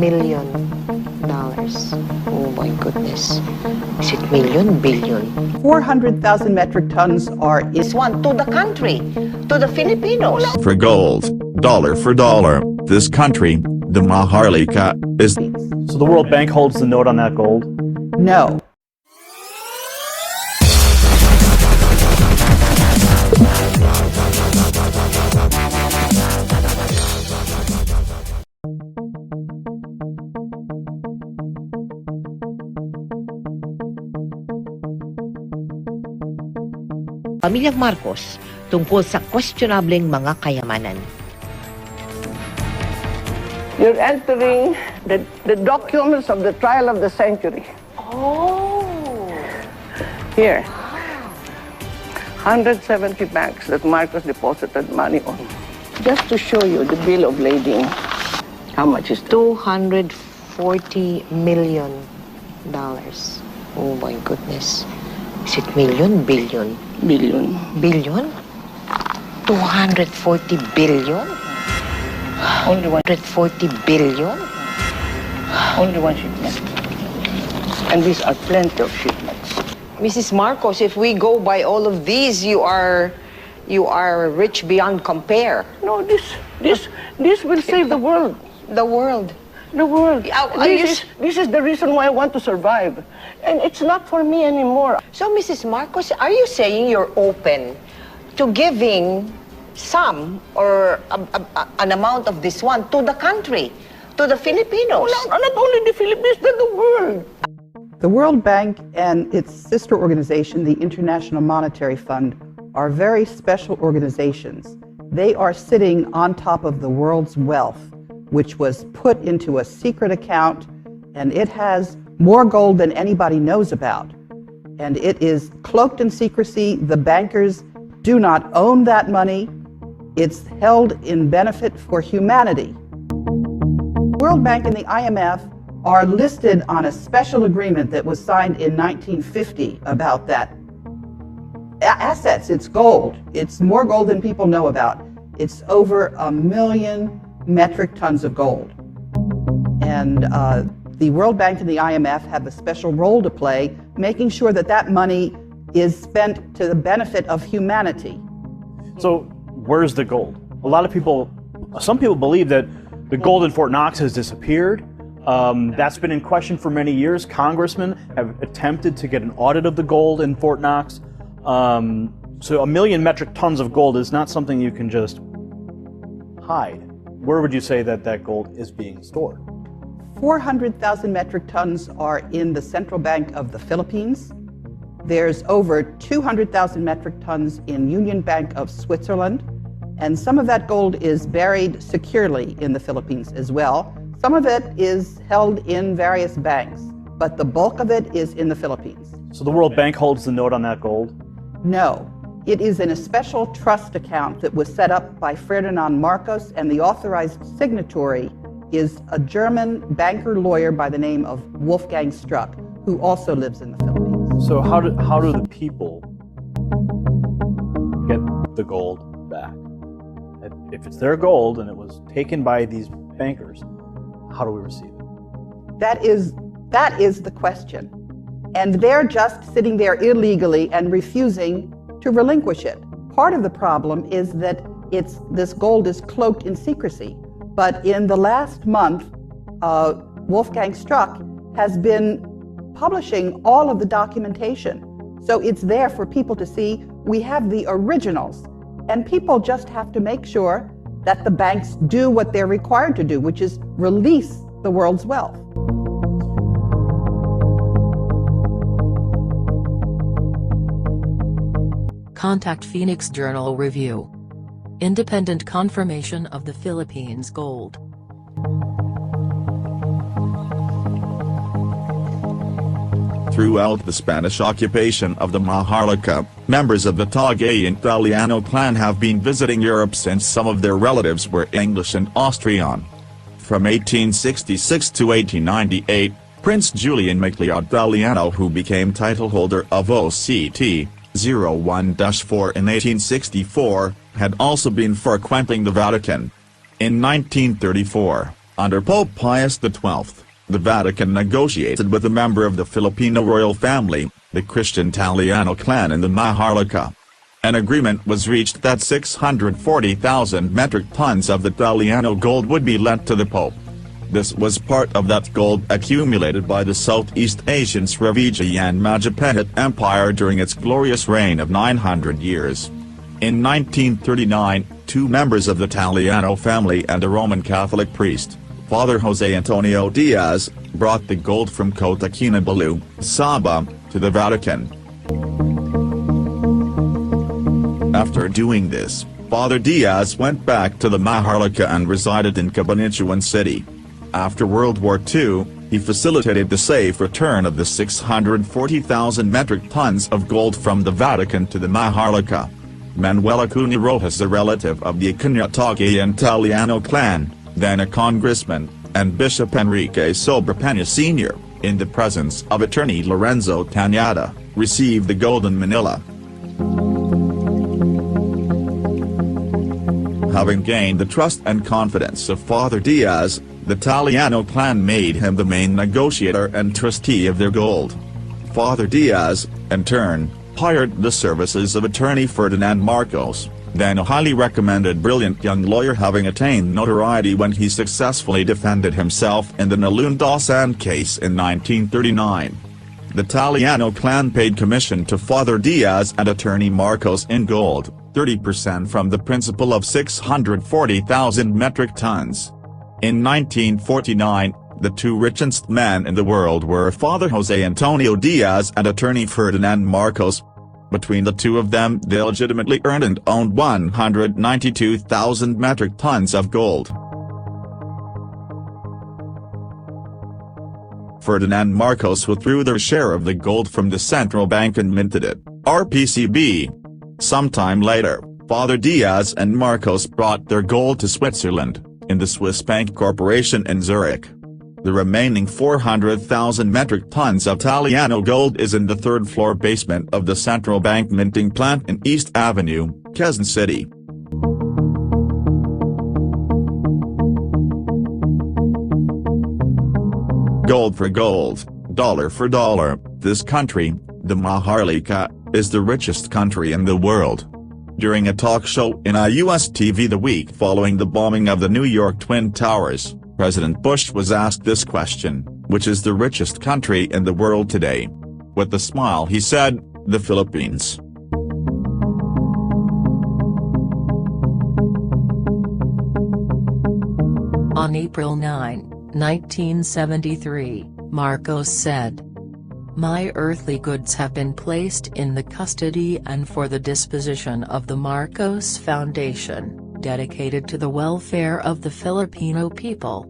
million dollars. Oh my goodness. Is it million, billion? 400,000 metric tons are This one to the country, to the Filipinos. For gold, dollar for dollar, this country, the Maharlika, is... So the World Bank holds the note on that gold? no. Pamilyang Marcos tungkol sa questionableng mga kayamanan. You're entering the documents of the trial of the century. Oh! Here. 170 banks that Marcos deposited money on. Just to show you the bill of lading. How much is it? $240 million. Oh my goodness. Is it million, billion? Billion. Billion? 240 billion? Only one. 140 billion? Only one shipment. And these are plenty of shipments. Mrs. Marcos, if we go by all of these, you are rich beyond compare. No, this will save the world. The world. The world. This is the reason why I want to survive. And it's not for me anymore. So, Mrs. Marcos, are you saying you're open to giving some or an amount of this one to the country, to the Filipinos? No, not only the Philippines, but the world. The World Bank and its sister organization, the International Monetary Fund, are very special organizations. They are sitting on top of the world's wealth, which was put into a secret account, and it has more gold than anybody knows about. And it is cloaked in secrecy. The bankers do not own that money. It's held in benefit for humanity. The World Bank and the IMF are listed on a special agreement that was signed in 1950 about that. Assets, it's gold. It's more gold than people know about. It's over 1 million metric tons of gold. And the World Bank and the IMF have a special role to play, making sure that that money is spent to the benefit of humanity. So where's the gold? Some people believe that the gold in Fort Knox has disappeared. That's been in question for many years. Congressmen have attempted to get an audit of the gold in Fort Knox. So 1 million metric tons of gold is not something you can just hide. Where would you say that that gold is being stored? 400,000 metric tons are in the Central Bank of the Philippines. There's over 200,000 metric tons in Union Bank of Switzerland. And some of that gold is buried securely in the Philippines as well. Some of it is held in various banks, but the bulk of it is in the Philippines. So the World Bank holds the note on that gold? No. It is in a special trust account that was set up by Ferdinand Marcos, and the authorized signatory is a German banker lawyer by the name of Wolfgang Struck, who also lives in the Philippines. So how do the people get the gold back? If it's their gold and it was taken by these bankers, how do we receive it? That is the question. And they're just sitting there illegally and refusing to relinquish it. Part of the problem is that this gold is cloaked in secrecy. But in the last month, Wolfgang Struck has been publishing all of the documentation. So it's there for people to see. We have the originals, and people just have to make sure that the banks do what they're required to do, which is release the world's wealth. Contact Phoenix Journal Review. Independent confirmation of the Philippines gold. Throughout the Spanish occupation of the Maharlika, members of the Tagay and Italiano clan have been visiting Europe since some of their relatives were English and Austrian. From 1866 to 1898, Prince Julian Macleod Italiano, who became title holder of OCT 01-4 in 1864, had also been frequenting the Vatican. In 1934, Under Pope Pius XII, the Vatican negotiated with a member of the Filipino royal family, the Christian Italiano clan in the Maharlika. An agreement was reached that 640,000 metric tons of the Italiano gold would be lent to the Pope. This was part of that gold accumulated by the Southeast Asian Srivijaya and Majapahit Empire during its glorious reign of 900 years. In 1939, two members of the Italiano family and a Roman Catholic priest, Father Jose Antonio Diaz, brought the gold from Kota Kinabalu, Sabah, to the Vatican. After doing this, Father Diaz went back to the Maharlika and resided in Cabanatuan City. After World War II, he facilitated the safe return of the 640,000 metric tons of gold from the Vatican to the Maharlika. Manuel Acuna Rojas, a relative of the Iñataguayan Italiano clan, then a congressman, and Bishop Enrique Sobrepena Sr., in the presence of attorney Lorenzo Tañada, received the gold in Manila. Having gained the trust and confidence of Father Diaz, the Italiano clan made him the main negotiator and trustee of their gold. Father Diaz, in turn, hired the services of attorney Ferdinand Marcos, then a highly recommended brilliant young lawyer having attained notoriety when he successfully defended himself in the Nalundasan case in 1939. The Italiano clan paid commission to Father Diaz and attorney Marcos in gold, 30% from the principal of 640,000 metric tons. In 1949, the two richest men in the world were Father Jose Antonio Diaz and attorney Ferdinand Marcos. Between the two of them, they legitimately earned and owned 192,000 metric tons of gold. Ferdinand Marcos withdrew their share of the gold from the central bank and minted it, RPCB. Sometime later, Father Diaz and Marcos brought their gold to Switzerland, in the Swiss Bank Corporation in Zurich. The remaining 400,000 metric tons of Italiano gold is in the third-floor basement of the central bank minting plant in East Avenue, Quezon City. Gold for gold, dollar for dollar, this country, the Maharlika, is the richest country in the world. During a talk show in a U.S. TV the week following the bombing of the New York Twin Towers, President Bush was asked this question, which is the richest country in the world today? With a smile he said, the Philippines. On April 9, 1973, Marcos said, "My earthly goods have been placed in the custody and for the disposition of the Marcos Foundation, dedicated to the welfare of the Filipino people.